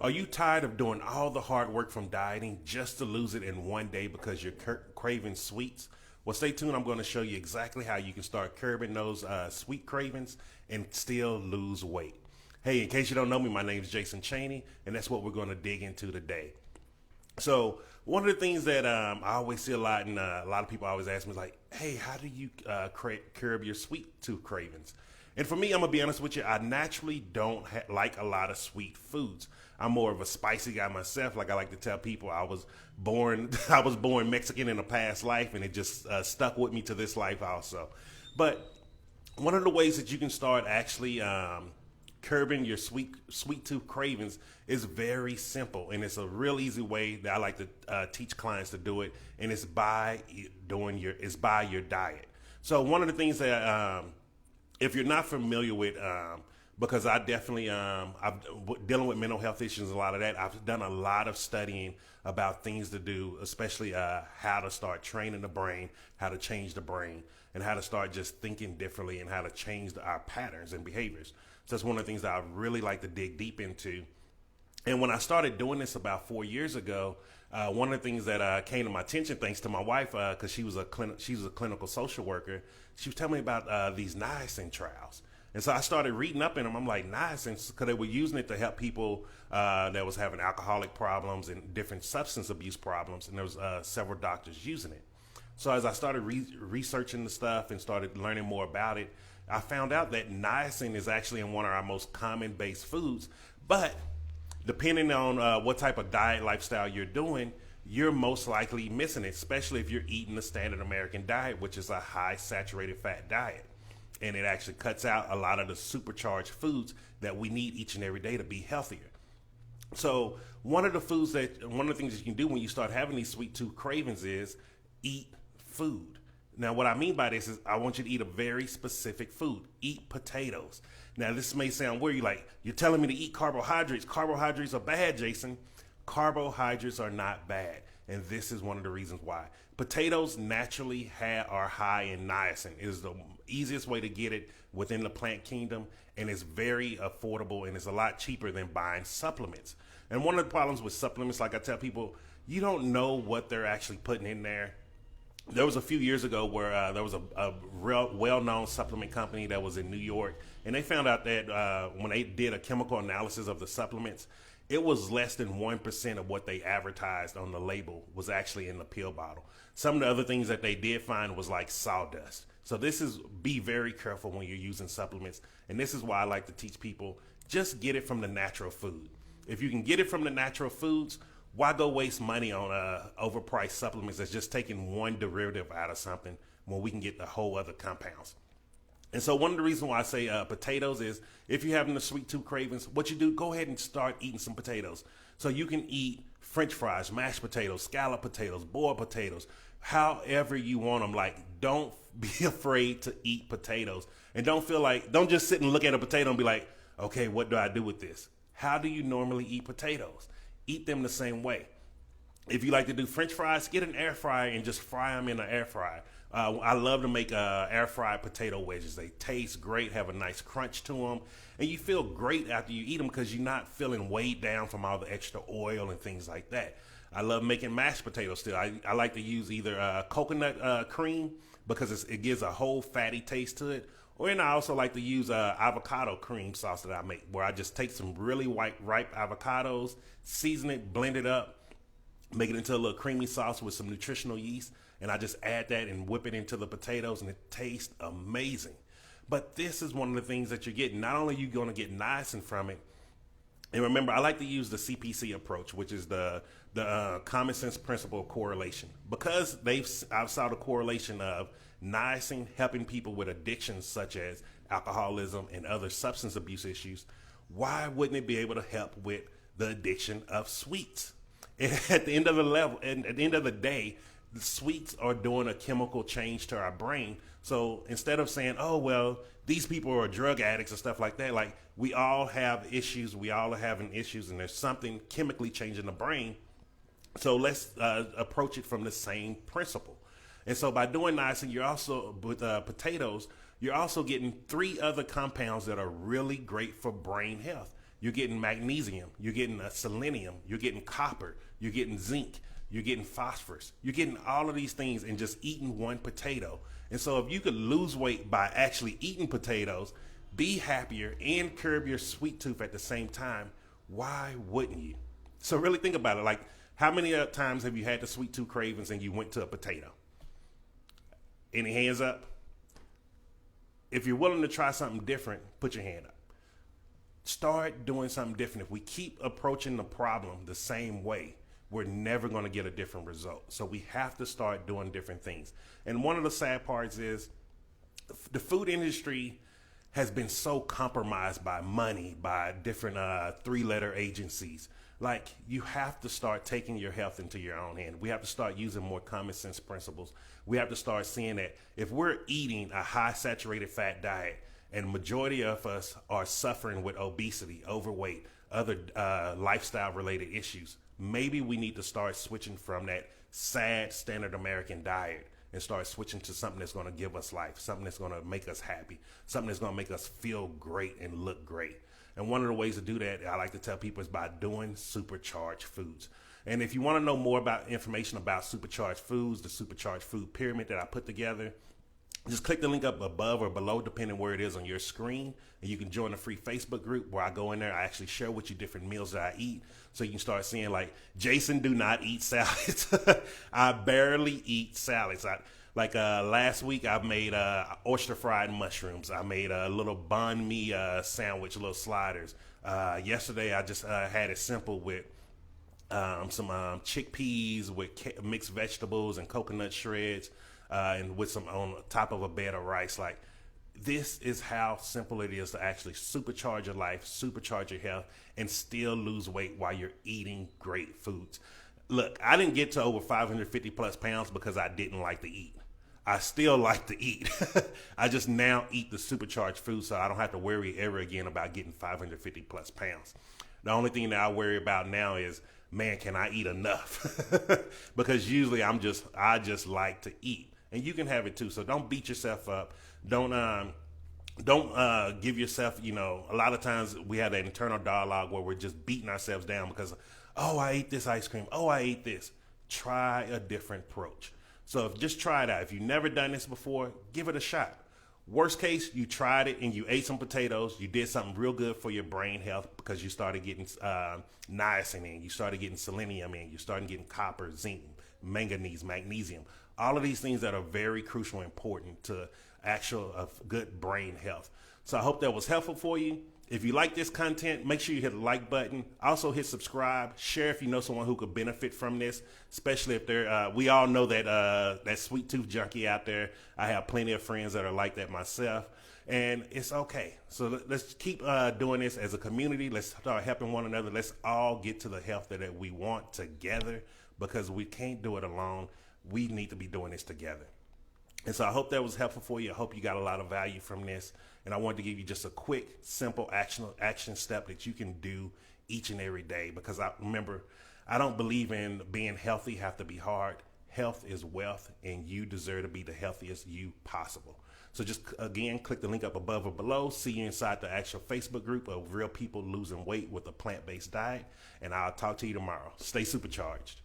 Are you tired of doing all the hard work from dieting just to lose it in one day because you're craving sweets? Well, stay tuned. I'm going to show you exactly how you can start curbing those sweet cravings and still lose weight. Hey, in case you don't know me, my name is Jason Chaney, and that's what we're going to dig into today. So one of the things that I always see a lot, and a lot of people always ask me, like, "Hey, how do you curb your sweet tooth cravings?" And for me, I'm gonna be honest with you, I naturally don't like a lot of sweet foods. I'm more of a spicy guy myself. Like I like to tell people, I was born I was born Mexican in a past life, and it just stuck with me to this life also. But one of the ways that you can start actually curbing your sweet tooth cravings is very simple, and it's a real easy way that I like to teach clients to do it, and it's by your diet. So one of the things that if you're not familiar with, because I definitely dealing with mental health issues, a lot of that. I've done a lot of studying about things to do, especially how to start training the brain, how to change the brain, and how to start just thinking differently, and how to change our patterns and behaviors. So that's one of the things that I really like to dig deep into. And when I started doing this about 4 years ago, one of the things that came to my attention, thanks to my wife, because she was a clinical social worker, she was telling me about these niacin trials. And so I started reading up in them. I'm like, niacin, because they were using it to help people that was having alcoholic problems and different substance abuse problems, and there was several doctors using it. So as I started researching the stuff and started learning more about it, I found out that niacin is actually in one of our most common based foods, but depending on what type of diet lifestyle you're doing, you're most likely missing it, especially if you're eating the standard American diet, which is a high saturated fat diet. And it actually cuts out a lot of the supercharged foods that we need each and every day to be healthier. So one of the things that you can do when you start having these sweet tooth cravings is eat food. Now, what I mean by this is I want you to eat a very specific food. Eat potatoes. Now, this may sound weird. You're telling me to eat carbohydrates. Carbohydrates are bad, Jason. Carbohydrates are not bad. And this is one of the reasons why. Potatoes naturally are high in niacin. It is the easiest way to get it within the plant kingdom, and it's very affordable, and it's a lot cheaper than buying supplements. And one of the problems with supplements, like I tell people, you don't know what they're actually putting in there. There was a few years ago where there was a real well-known supplement company that was in New York, and they found out that when they did a chemical analysis of the supplements, it was less than 1% of what they advertised on the label was actually in the pill bottle. Some of the other things that they did find was like sawdust. So be very careful when you're using supplements, and this is why I like to teach people, just get it from the natural food. If you can get it from the natural foods, why go waste money on overpriced supplements that's just taking one derivative out of something when we can get the whole other compounds? And so one of the reasons why I say potatoes is if you're having the sweet tooth cravings, what you do, go ahead and start eating some potatoes. So you can eat French fries, mashed potatoes, scalloped potatoes, boiled potatoes, however you want them. Like, don't be afraid to eat potatoes. And don't just sit and look at a potato and be like, okay, what do I do with this? How do you normally eat potatoes? Eat them the same way. If you like to do French fries, get an air fryer and just fry them in an air fryer. I love to make air fried potato wedges. They taste great, have a nice crunch to them, and you feel great after you eat them because you're not feeling weighed down from all the extra oil and things like that. I love making mashed potatoes still. I like to use either coconut cream because it gives a whole fatty taste to it, and I also like to use avocado cream sauce that I make, where I just take some really ripe avocados, season it, blend it up, make it into a little creamy sauce with some nutritional yeast, and I just add that and whip it into the potatoes, and it tastes amazing. But this is one of the things that you're getting. Not only are you going to get niacin from it, and remember, I like to use the CPC approach, which is the common sense principle of correlation, because I've saw the correlation of niacin helping people with addictions such as alcoholism and other substance abuse issues. Why wouldn't it be able to help with the addiction of sweets? And at the end of the day, the sweets are doing a chemical change to our brain. So instead of saying, oh, well, these people are drug addicts and stuff like that, like, we all have issues. We all are having issues, and there's something chemically changing the brain. So let's approach it from the same principle. And so by doing niacin, you're also, with potatoes, you're also getting 3 other compounds that are really great for brain health. You're getting magnesium, you're getting selenium, you're getting copper, you're getting zinc, you're getting phosphorus. You're getting all of these things in just eating one potato. And so if you could lose weight by actually eating potatoes, be happier, and curb your sweet tooth at the same time, why wouldn't you? So really think about it. Like, how many times have you had the sweet tooth cravings and you went to a potato? Any hands up? If you're willing to try something different, put your hand up. Start doing something different. If we keep approaching the problem the same way, we're never going to get a different result. So we have to start doing different things. And one of the sad parts is the food industry has been so compromised by money, by different three-letter agencies. Like, you have to start taking your health into your own hand. We have to start using more common sense principles. We have to start seeing that if we're eating a high saturated fat diet, and majority of us are suffering with obesity, overweight, other lifestyle related issues, maybe we need to start switching from that sad standard American diet and start switching to something that's going to give us life, something that's going to make us happy, something that's going to make us feel great and look great. And one of the ways to do that, I like to tell people, is by doing supercharged foods. And if you want to know more about information about supercharged foods, the supercharged food pyramid that I put together, just click the link up above or below, depending where it is on your screen, and you can join a free Facebook group where I go in there. I actually share with you different meals that I eat, so you can start seeing, like, Jason do not eat salads. I barely eat salads. Last week I made oyster fried mushrooms. I made a little banh mi sandwich, little sliders. Yesterday I just had it simple with some chickpeas with mixed vegetables and coconut shreds. And with some on top of a bed of rice. Like, this is how simple it is to actually supercharge your life, supercharge your health, and still lose weight while you're eating great foods. Look, I didn't get to over 550 plus pounds because I didn't like to eat. I still like to eat. I just now eat the supercharged food, so I don't have to worry ever again about getting 550 plus pounds. The only thing that I worry about now is, man, can I eat enough? Because usually I just like to eat. And you can have it too. So don't beat yourself up. Don't give yourself, a lot of times we have that internal dialogue where we're just beating ourselves down because, oh, I ate this ice cream. Oh, I ate this. Try a different approach. So just try it out. If you've never done this before, give it a shot. Worst case, you tried it and you ate some potatoes. You did something real good for your brain health because you started getting niacin in. You started getting selenium in. You started getting copper, zinc, manganese, magnesium. All of these things that are very crucial and important to good brain health. So I hope that was helpful for you. If you like this content, make sure you hit the like button. Also hit subscribe. Share if you know someone who could benefit from this, especially if they're, we all know that sweet tooth junkie out there. I have plenty of friends that are like that myself, and it's okay. So let's keep doing this as a community. Let's start helping one another. Let's all get to the health that we want together, because we can't do it alone. We need to be doing this together. And so I hope that was helpful for you. I hope you got a lot of value from this. And I wanted to give you just a quick, simple action step that you can do each and every day. Because remember, I don't believe in being healthy have to be hard. Health is wealth, and you deserve to be the healthiest you possible. So just, again, click the link up above or below. See you inside the actual Facebook group of real people losing weight with a plant-based diet. And I'll talk to you tomorrow. Stay supercharged.